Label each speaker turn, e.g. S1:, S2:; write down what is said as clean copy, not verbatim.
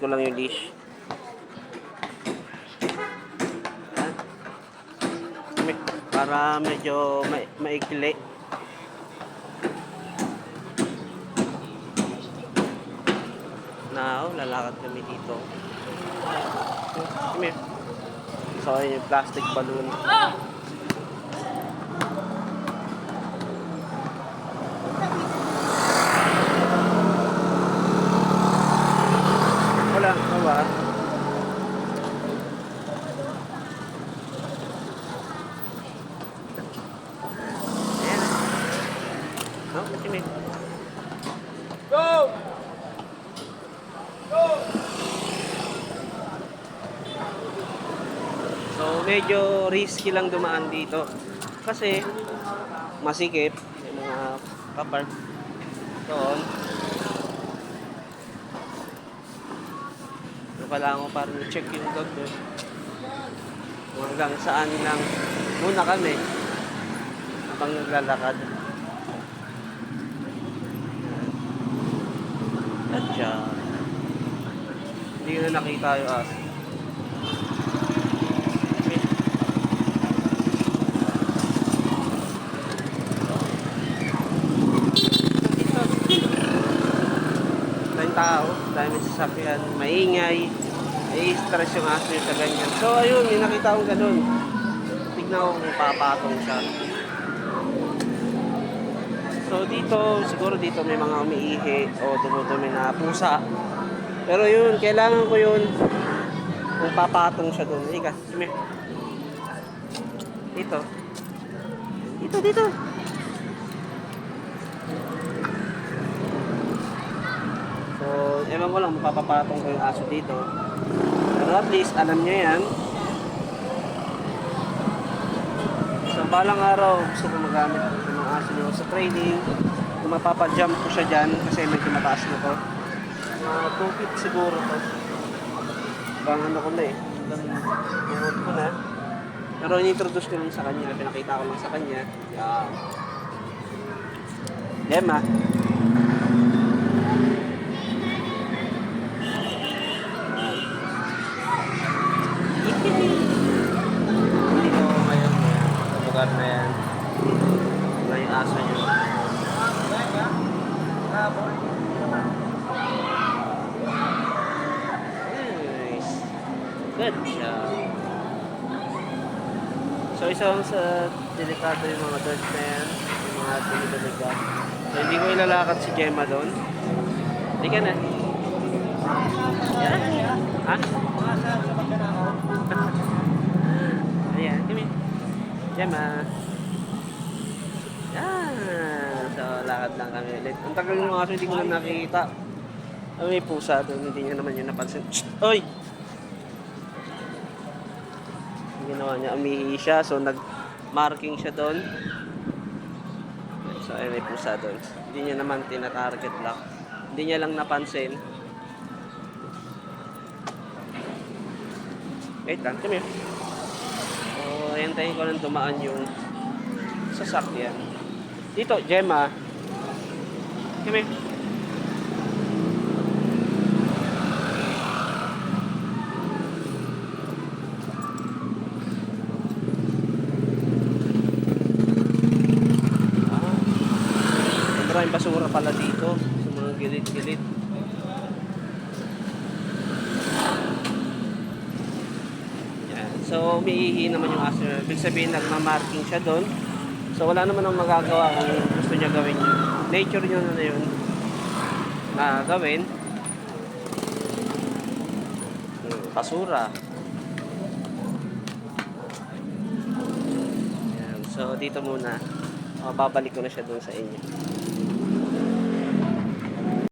S1: ko lang yung leash. Para medyo maikli. Now, lalakad kami dito. Come here. So, yun yung plastic balloon. Wala, wala. Ayan. No, come here. Go! Go! So, medyo risky lang dumaan dito. Kasi, masikip. May mga kapark doon. Kailangan ko parang i-check yung dog doon. Hanggang saan lang muna kami habang naglalakad. At siya. Hindi ko na nakita yung aso. Tao, dahil may sasakyan, maingay, stress yung aso yun sa ganyan. So ayun, may nakita akong ganun. Tignan ko kung papatong siya. So dito, siguro dito may mga umiihi o dumudumi na pusa. Pero yun, kailangan ko yun kung papatong siya doon. Ika, come here. Dito. Dito. So, ewan ko lang, mapapapatong ko yung aso dito. Pero at least, alam niya yan. So, balang araw, gusto ko magamit ng mga aso nyo sa training. Kung mapapajump ko siya dyan, kasi medyo mataas na to. 2 feet siguro to. Bang ano ko na eh. Bang ko na. Pero in-introduce ko lang sa kanya, pinakita ko lang sa kanya. Gemma. Dito ngayon sa lugar na yan. Wala yung aso nyo. Nice. Good job. So isang sa delikado yung mga dogs na yan. Yung mga delikat. So hindi ko ilalakad si Gemma doon. Hindi ka na. Yan. Ha? Ayan, kami. Gemma. Yan. So, lakad lang kami ulit. Ang tagal ng mga aso, hindi ko lang nakikita. May pusa doon, hindi niya naman yun napansin. Oy! Ang ginawa niya, umihi siya. So, nag-marking siya doon. So, ay may pusa doon. Hindi niya naman tina-target lang. Hindi niya lang napansin. Wait lang, come here. So, hintayin ko lang dumaan yung sasakyan. Dito, Gemma. Come here. Maraming basura pala dito sa mga gilid-gilid. So, umiihi naman yung aso. Ibig sabihin, nagmamarking siya doon. So, wala naman ang magagawa kung gusto niya gawin yun. Nature niya na yun na gawin. Basura. Yan. So, dito muna. Babalik ko na siya doon sa inyo.